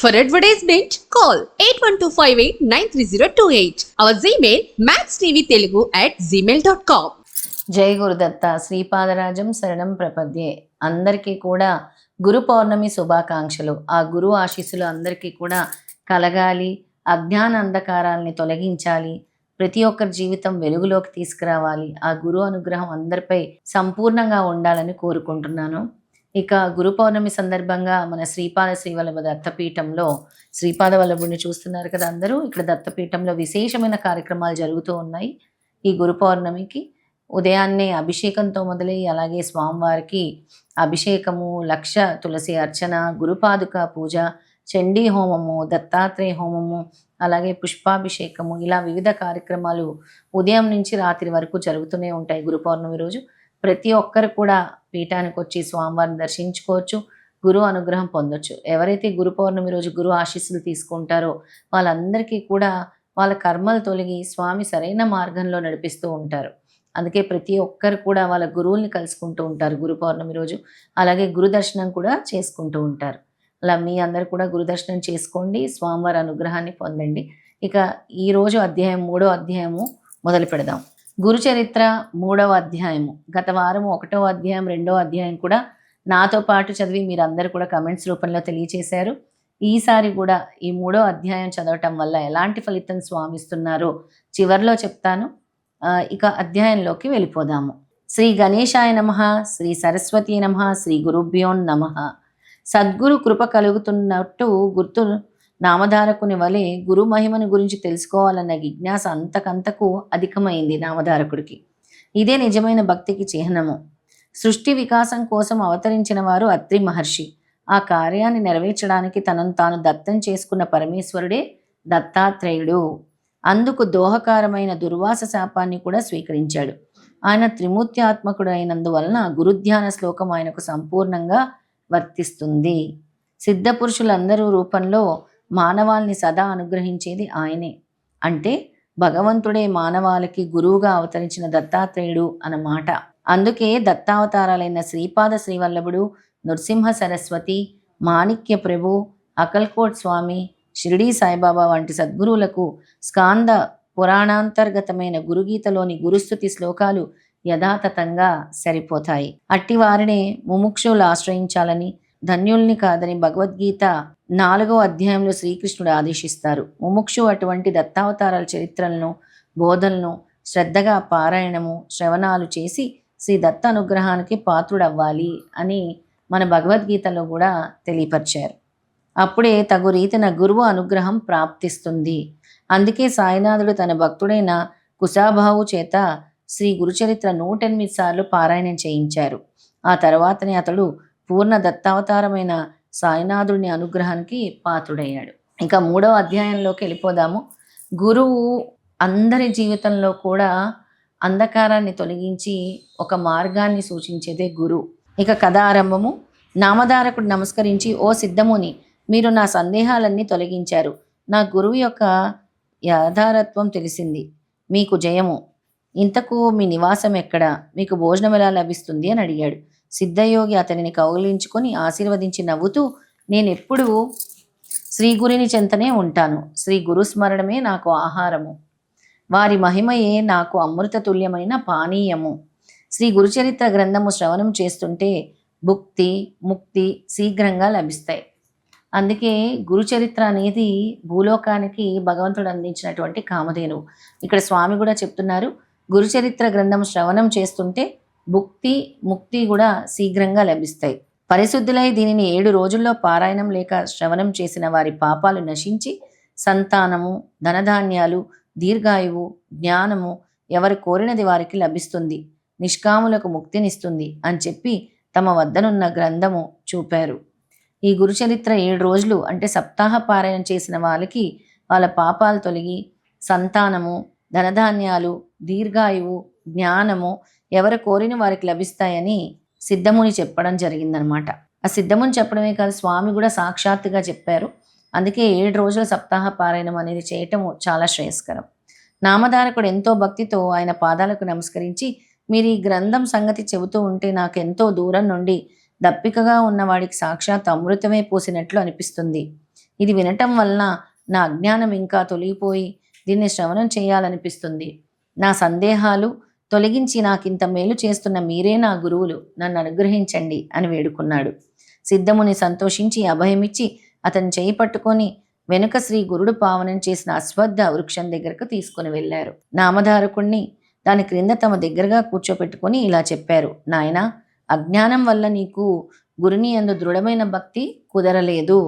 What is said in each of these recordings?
For advertisement, call 8125893028. Our Gmail maxtvtelugu@gmail.com. జై గురుదత్త. శ్రీపాదరాజం శరణం ప్రపద్యే. అందరికీ కూడా గురు పౌర్ణమి శుభాకాంక్షలు. ఆ గురు ఆశీస్సులు అందరికీ కూడా కలగాలి. అజ్ఞాన అంధకారాల్ని తొలగించాలి. ప్రతి ఒక్కరి జీవితం వెలుగులోకి తీసుకురావాలి. ఆ గురు అనుగ్రహం అందరిపై సంపూర్ణంగా ఉండాలని కోరుకుంటున్నాను. ఇక గురు పౌర్ణమి సందర్భంగా మన శ్రీపాద శ్రీవల్లభ దత్తపీఠంలో శ్రీపాద వల్లభుడిని చూస్తున్నారు కదా అందరూ. ఇక్కడ దత్తపీఠంలో విశేషమైన కార్యక్రమాలు జరుగుతూ ఉన్నాయి. ఈ గురు పౌర్ణమికి ఉదయాన్నే అభిషేకంతో మొదలై అలాగే స్వామివారికి అభిషేకము, లక్ష తులసి అర్చన, గురుపాదుక పూజ, చండీ హోమము, దత్తాత్రేయ హోమము, అలాగే పుష్పాభిషేకము, ఇలా వివిధ కార్యక్రమాలు ఉదయం నుంచి రాత్రి వరకు జరుగుతూనే ఉంటాయి. గురు పౌర్ణమి రోజు ప్రతి ఒక్కరు కూడా పీఠానికి వచ్చి స్వామివారిని దర్శించుకోవచ్చు, గురు అనుగ్రహం పొందొచ్చు. ఎవరైతే గురు పౌర్ణమి రోజు గురు ఆశీస్సులు తీసుకుంటారో వాళ్ళందరికీ కూడా వాళ్ళ కర్మలు తొలగి స్వామి సరైన మార్గంలో నడిపిస్తూ ఉంటారు. అందుకే ప్రతి ఒక్కరు కూడా వాళ్ళ గురువుల్ని కలుసుకుంటూ ఉంటారు గురు పౌర్ణమి రోజు. అలాగే గురు దర్శనం కూడా చేసుకుంటూ ఉంటారు. అలా మీ అందరు కూడా గురు దర్శనం చేసుకోండి, స్వామివారి అనుగ్రహాన్ని పొందండి. ఇక ఈరోజు అధ్యాయం 3వ అధ్యాయము మొదలు పెడదాం. గురు చరిత్ర 3వ అధ్యాయము. గత వారము 1వ అధ్యాయం 2వ అధ్యాయం కూడా నాతో పాటు చదివి మీరందరూ కూడా కమెంట్స్ రూపంలో తెలియచేశారు. ఈసారి కూడా ఈ 3వ అధ్యాయం చదవటం వల్ల ఎలాంటి ఫలితం స్వామిస్తున్నారో చివరిలో చెప్తాను. ఇక అధ్యాయంలోకి వెళ్ళిపోదాము. శ్రీ గణేశాయ నమః, శ్రీ సరస్వతీ నమః, శ్రీ గురుభ్యో నమః. సద్గురు కృప కలుగుతున్నట్టు గుర్తు నామధారకుని వలె గురు మహిమను గురించి తెలుసుకోవాలన్న జిజ్ఞాస అంతకంతకు అధికమైంది నామధారకుడికి. ఇదే నిజమైన భక్తికి చిహ్నము. సృష్టి వికాసం కోసం అవతరించిన వారు అత్రి మహర్షి. ఆ కార్యాన్ని నెరవేర్చడానికి తనను తాను దత్తం చేసుకున్న పరమేశ్వరుడే దత్తాత్రేయుడు. అందుకు దోహకారమైన దుర్వాస శాపాన్ని కూడా స్వీకరించాడు. ఆయన త్రిమూర్త్యాత్మకుడు అయినందువలన గురుధ్యాన శ్లోకం ఆయనకు సంపూర్ణంగా వర్తిస్తుంది. సిద్ధపురుషులందరూ రూపంలో మానవాల్ని సదా అనుగ్రహించేది ఆయనే. అంటే భగవంతుడే మానవాళికి గురువుగా అవతరించిన దత్తాత్రేయుడు అన్నమాట. అందుకే దత్తావతారాలైన శ్రీపాద శ్రీవల్లభుడు, నృసింహ సరస్వతి, మాణిక్య ప్రభు, అకల్కోట్ స్వామి, షిరిడీ సాయిబాబా వంటి సద్గురువులకు స్కాంద పురాణాంతర్గతమైన గురుగీతలోని గురుస్తుతి శ్లోకాలు యథాతథంగా సరిపోతాయి. అట్టి వారినే ముముక్షులు ఆశ్రయించాలని, ధన్యుల్ని కాదని భగవద్గీత 4వ అధ్యాయంలో శ్రీకృష్ణుడు ఆదేశిస్తారు. ముముక్షు అటువంటి దత్తావతారాల చరిత్రలను, బోధనలను శ్రద్ధగా పారాయణము, శ్రవణాలు చేసి శ్రీ దత్త అనుగ్రహానికి పాత్రుడవ్వాలి అని మన భగవద్గీతలో కూడా తెలియపరిచారు. అప్పుడే తగు రీతిన గురువు అనుగ్రహం ప్రాప్తిస్తుంది. అందుకే సాయినాథుడు తన భక్తుడైన కుశాబాహు చేత శ్రీ గురుచరిత్ర 108 సార్లు పారాయణం చేయించారు. ఆ తర్వాతనే అతడు పూర్ణ దత్తావతారమైన సాయినాథుడిని అనుగ్రహానికి పాత్రుడయ్యాడు. ఇక 3వ అధ్యాయంలోకి వెళ్ళిపోదాము. గురువు అందరి జీవితంలో కూడా అంధకారాన్ని తొలగించి ఒక మార్గాన్ని సూచించేదే గురువు. ఇక కథ ఆరంభము. నామధారకుడు నమస్కరించి, ఓ సిద్ధముని, మీరు నా సందేహాలన్నీ తొలగించారు. నా గురువు యొక్క యథార్థత్వం తెలిసింది. మీకు జయము. ఇంతకు మీ నివాసం ఎక్కడ? మీకు భోజనం ఎలా లభిస్తుంది అని అడిగాడు. సిద్ధయోగి అతనిని కౌగిలించుకొని ఆశీర్వదించి నవ్వుతూ, నేనెప్పుడు శ్రీ గురిని చెంతనే ఉంటాను. శ్రీ గురుస్మరణమే నాకు ఆహారము, వారి మహిమయే నాకు అమృతతుల్యమైన పానీయము. శ్రీ గురుచరిత్ర గ్రంథము శ్రవణం చేస్తుంటే భుక్తి, ముక్తి శీఘ్రంగా లభిస్తాయి. అందుకే గురుచరిత్ర అనేది భూలోకానికి భగవంతుడు అందించినటువంటి కామధేనువు. ఇక్కడ స్వామి కూడా చెప్తున్నారు, గురుచరిత్ర గ్రంథం శ్రవణం చేస్తుంటే భుక్తి, ముక్తి కూడా శీఘ్రంగా లభిస్తాయి. పరిశుద్ధులై దీనిని 7 రోజుల్లో పారాయణం లేక శ్రవణం చేసిన వారి పాపాలు నశించి సంతానము, ధనధాన్యాలు, దీర్ఘాయువు, జ్ఞానము ఎవరు కోరినది వారికి లభిస్తుంది, నిష్కాములకు ముక్తినిస్తుంది అని చెప్పి తమ వద్దనున్న గ్రంథము చూపారు. ఈ గురుచరిత్ర 7 రోజులు అంటే సప్తాహ పారాయణం చేసిన వాళ్ళకి వాళ్ళ పాపాలు తొలగి సంతానము, ధనధాన్యాలు, దీర్ఘాయువు, జ్ఞానము ఎవరు కోరిన వారికి లభిస్తాయని సిద్ధముని చెప్పడం జరిగిందనమాట. ఆ సిద్ధముని చెప్పడమే కాదు, స్వామి కూడా సాక్షాత్తుగా చెప్పారు. అందుకే 7 రోజుల సప్తాహ పారాయణం అనేది చేయటం చాలా శ్రేయస్కరం. నామధారకుడు ఎంతో భక్తితో ఆయన పాదాలకు నమస్కరించి, మీరు ఈ గ్రంథం సంగతి చెబుతూ ఉంటే నాకెంతో దూరం నుండి దప్పికగా ఉన్నవాడికి సాక్షాత్ అమృతమే పోసినట్లు అనిపిస్తుంది. ఇది వినటం వలన నా అజ్ఞానం ఇంకా తొలగిపోయి దీన్ని శ్రవణం చేయాలనిపిస్తుంది. నా సందేహాలు తొలగించి నాకింత మేలు చేస్తున్న మీరే నా గురువులు, నన్ను అనుగ్రహించండి అని వేడుకున్నాడు. సిద్ధముని సంతోషించి అభయమిచ్చి అతని చేయి పట్టుకొని వెనుక శ్రీ గురుడు పావనం చేసిన అశ్వత్థ వృక్షం దగ్గరకు తీసుకుని వెళ్ళారు. నామధారకుణ్ణి దాని క్రింద తమ దగ్గరగా కూర్చోపెట్టుకొని ఇలా చెప్పారు. నాయనా, అజ్ఞానం వల్ల నీకు గురుని యందు దృఢమైన భక్తి కుదరలేదు.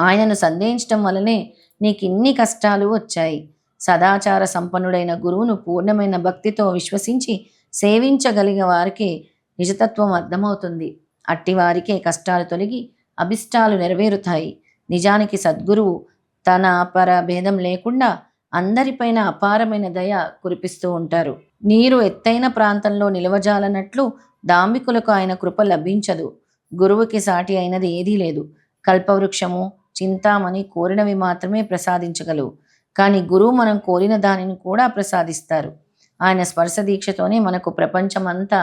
ఆయనను సందేహించటం వల్లనే నీకు ఇన్ని కష్టాలు వచ్చాయి. సదాచార సంపన్నుడైన గురువును పూర్ణమైన భక్తితో విశ్వసించి సేవించగలిగే వారికి నిజతత్వం అర్థమవుతుంది. అట్టివారికే కష్టాలు తొలగి అభిష్టాలు నెరవేరుతాయి. నిజానికి సద్గురువు తన పర భేదం లేకుండా అందరిపైన అపారమైన దయ కురిపిస్తూ ఉంటారు. నీరు ఎత్తైన ప్రాంతంలో నిలవజాలనట్లు దాంభికులకు ఆయన కృప లభించదు. గురువుకి సాటి అయినది ఏదీ లేదు. కల్పవృక్షము, చింతామణి కోరినవి మాత్రమే ప్రసాదించగలవు. కానీ గురువు మనం కోరిన దానిని కూడా ప్రసాదిస్తారు. ఆయన స్పర్శ దీక్షతోనే మనకు ప్రపంచమంతా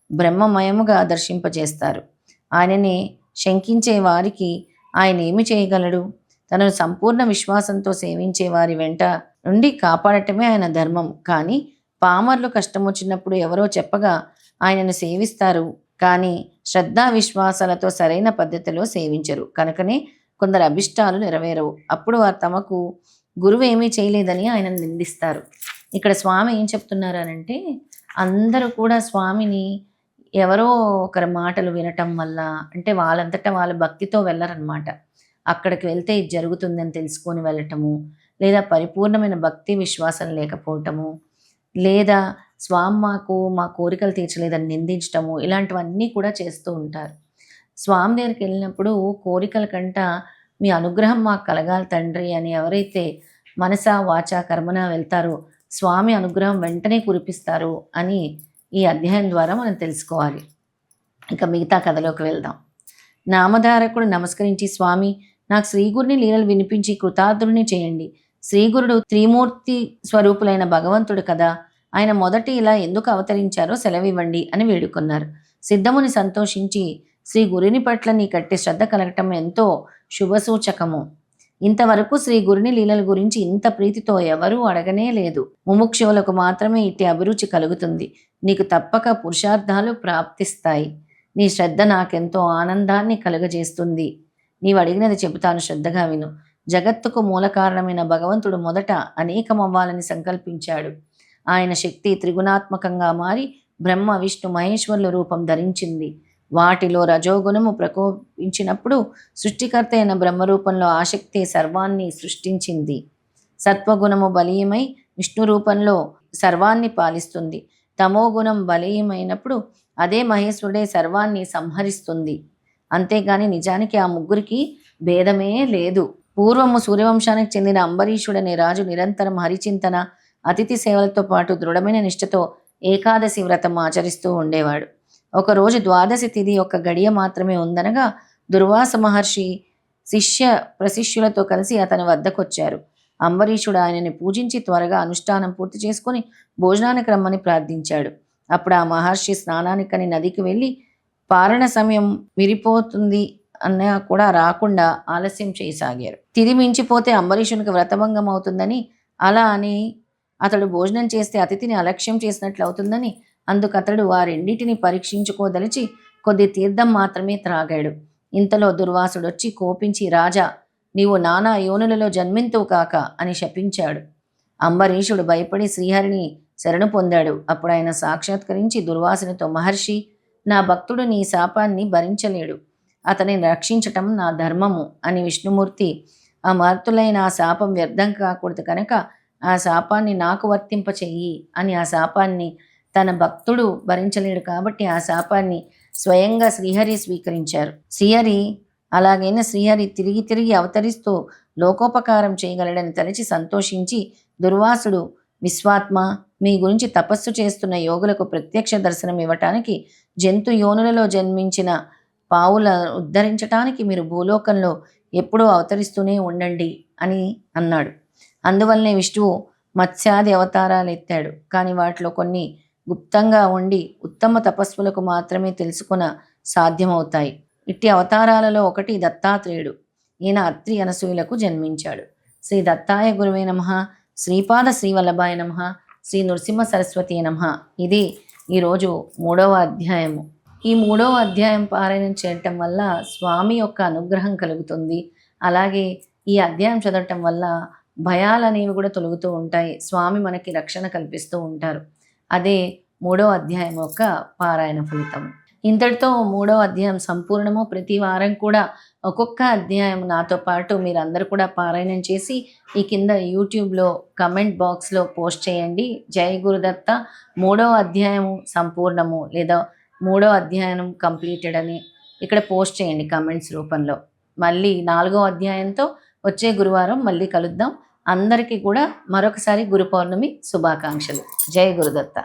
బ్రహ్మమయముగా దర్శింపజేస్తారు. ఆయనని శంకించే వారికి ఆయన ఏమి చేయగలడు? తనను సంపూర్ణ విశ్వాసంతో సేవించే వారి వెంట నుండి కాపాడటమే ఆయన ధర్మం. కానీ పామర్లు కష్టం వచ్చినప్పుడు ఎవరో చెప్పగా ఆయనను సేవిస్తారు, కానీ శ్రద్ధా విశ్వాసాలతో సరైన పద్ధతిలో సేవించరు. కనుకనే కొందరు అభిష్టాలు నెరవేరవు. అప్పుడు వారు తమకు గురువు ఏమీ చేయలేదని ఆయనను నిందిస్తారు. ఇక్కడ స్వామి ఏం చెప్తున్నారు అనంటే, అందరూ కూడా స్వామిని ఎవరో ఒకరి మాటలు వినటం వల్ల, అంటే వాళ్ళంతటా వాళ్ళ భక్తితో వెళ్ళరనమాట. అక్కడికి వెళ్తే ఇది జరుగుతుందని తెలుసుకొని వెళ్ళటము, లేదా పరిపూర్ణమైన భక్తి విశ్వాసం లేకపోవటము, లేదా స్వామి మా కోరికలు తీర్చలేదని నిందించటము, ఇలాంటివన్నీ కూడా చేస్తూ ఉంటారు. స్వామి దగ్గరికి వెళ్ళినప్పుడు కోరికల కంట మీ అనుగ్రహం మాకు కలగాలి తండ్రి అని ఎవరైతే మనసా వాచా కర్మన వెళ్తారో స్వామి అనుగ్రహం వెంటనే కురిపిస్తారు అని ఈ అధ్యాయం ద్వారా మనం తెలుసుకోవాలి. ఇక మిగతా కథలోకి వెళ్దాం. నామధారకుడు నమస్కరించి, స్వామి, నాకు శ్రీగురుని లీలలు వినిపించి కృతార్థుడిని చేయండి. శ్రీగురుడు త్రిమూర్తి స్వరూపులైన భగవంతుడు కదా, ఆయన మొదటి ఇలా ఎందుకు అవతరించారో సెలవివ్వండి అని వేడుకున్నారు. సిద్ధముని సంతోషించి, శ్రీ గురుని పట్ల నీ కట్టి శ్రద్ధ కలగటం ఎంతో శుభసూచకము. ఇంతవరకు శ్రీ గురుని లీలల గురించి ఇంత ప్రీతితో ఎవరూ అడగనే లేదు. ముముక్షువులకు మాత్రమే ఇట్టి అభిరుచి కలుగుతుంది. నీకు తప్పక పురుషార్థాలు ప్రాప్తిస్తాయి. నీ శ్రద్ధ నాకెంతో ఆనందాన్ని కలుగజేస్తుంది. నీవు అడిగినది చెబుతాను, శ్రద్ధగా విను. జగత్తుకు మూల కారణమైన భగవంతుడు మొదట అనేకమవ్వాలని సంకల్పించాడు. ఆయన శక్తి త్రిగుణాత్మకంగా మారి బ్రహ్మ విష్ణు మహేశ్వరుల రూపం ధరించింది. వాటిలో రజోగుణము ప్రకోపించినప్పుడు సృష్టికర్త అయిన బ్రహ్మరూపంలో ఆసక్తి సర్వాన్ని సృష్టించింది. సత్వగుణము బలీయమై విష్ణు రూపంలో సర్వాన్ని పాలిస్తుంది. తమోగుణం బలీయమైనప్పుడు అదే మహేశ్వరుడే సర్వాన్ని సంహరిస్తుంది. అంతేగాని నిజానికి ఆ ముగ్గురికి భేదమే లేదు. పూర్వము సూర్యవంశానికి చెందిన అంబరీషుడనే రాజు నిరంతరం హరిచింతన, అతిథి సేవలతో పాటు దృఢమైన నిష్ఠతో ఏకాదశి వ్రతం ఆచరిస్తూ ఉండేవాడు. ఒకరోజు ద్వాదశి తిథి యొక్క గడియ మాత్రమే ఉందనగా దుర్వాస మహర్షి శిష్య ప్రశిష్యులతో కలిసి అతని వద్దకొచ్చారు. అంబరీషుడు ఆయనని పూజించి త్వరగా అనుష్ఠానం పూర్తి చేసుకుని భోజనానికి రమ్మని ప్రార్థించాడు. అప్పుడు ఆ మహర్షి స్నానానికని నదికి వెళ్ళి పారణ సమయం విరిపోతుంది అన్నా కూడా రాకుండా ఆలస్యం చేయసాగారు. తిది మించిపోతే అంబరీషునికి వ్రతభంగం అవుతుందని, అలా అని అతడు భోజనం చేస్తే అతిథిని అలక్ష్యం చేసినట్లు అవుతుందని అందుకు అతడు ఆ రెండింటిని పరీక్షించుకోదలిచి కొద్ది తీర్థం మాత్రమే త్రాగాడు. ఇంతలో దుర్వాసుడొచ్చి కోపించి, రాజా, నీవు నానా యోనులలో జన్మింతువు కాక అని శపించాడు. అంబరీషుడు భయపడి శ్రీహరిని శరణు పొందాడు. అప్పుడు ఆయన సాక్షాత్కరించి దుర్వాసునితో, మహర్షి, నా భక్తుడు నీ శాపాన్ని భరించలేడు. అతనిని రక్షించటం నా ధర్మము అని విష్ణుమూర్తి, ఆ మర్తులైన ఆ శాపం వ్యర్థం కాకూడదు కనుక ఆ శాపాన్ని నాకు వర్తింపచెయ్యి అని ఆ శాపాన్ని తన భక్తుడు భరించలేడు కాబట్టి ఆ శాపాన్ని స్వయంగా శ్రీహరి స్వీకరించారు. శ్రీహరి తిరిగి తిరిగి అవతరిస్తూ లోకోపకారం చేయగలడని తలచి సంతోషించి, దుర్వాసుడు, విశ్వాత్మ, మీ గురించి తపస్సు చేస్తున్న యోగులకు ప్రత్యక్ష దర్శనం ఇవ్వటానికి, జంతు యోనులలో జన్మించిన పావుల ఉద్ధరించటానికి మీరు భూలోకంలో ఎప్పుడూ అవతరిస్తూనే ఉండండి అని అన్నాడు. అందువల్లనే విష్ణువు మత్స్యాది అవతారాలు ఎత్తాడు. కానీ వాటిలో కొన్ని గుప్తంగా ఉండి ఉత్తమ తపస్సులకు మాత్రమే తెలుసుకున సాధ్యమవుతాయి. ఇట్టి అవతారాలలో ఒకటి దత్తాత్రేయుడు. ఈయన అత్రి అనసూయలకు జన్మించాడు. శ్రీ దత్తాయ గురువే నమః, శ్రీపాద శ్రీవల్లభాయ నమః, శ్రీ నృసింహ సరస్వతి నమః. ఇది ఈరోజు 3వ అధ్యాయము. ఈ 3వ అధ్యాయం పారాయణం చేయటం వల్ల స్వామి యొక్క అనుగ్రహం కలుగుతుంది. అలాగే ఈ అధ్యాయం చదవటం వల్ల భయాలు అనేవి కూడా తొలగుతూ ఉంటాయి. స్వామి మనకి రక్షణ కల్పిస్తూ ఉంటారు. అదే 3వ అధ్యాయం యొక్క పారాయణ ఫలితం. ఇంతటితో 3వ అధ్యాయం సంపూర్ణము. ప్రతి వారం కూడా ఒక్కొక్క అధ్యాయం నాతో పాటు మీరందరూ కూడా పారాయణం చేసి ఈ కింద యూట్యూబ్లో కమెంట్ బాక్స్లో పోస్ట్ చేయండి. జై గురుదత్త 3వ అధ్యాయము సంపూర్ణము లేదా 3వ అధ్యాయం కంప్లీటెడ్ అని ఇక్కడ పోస్ట్ చేయండి కమెంట్స్ రూపంలో. మళ్ళీ 4వ అధ్యాయంతో వచ్చే గురువారం మళ్ళీ కలుద్దాం. అందరికీ కూడా మరొకసారి గురు పౌర్ణమి శుభాకాంక్షలు. జై గురుదత్త.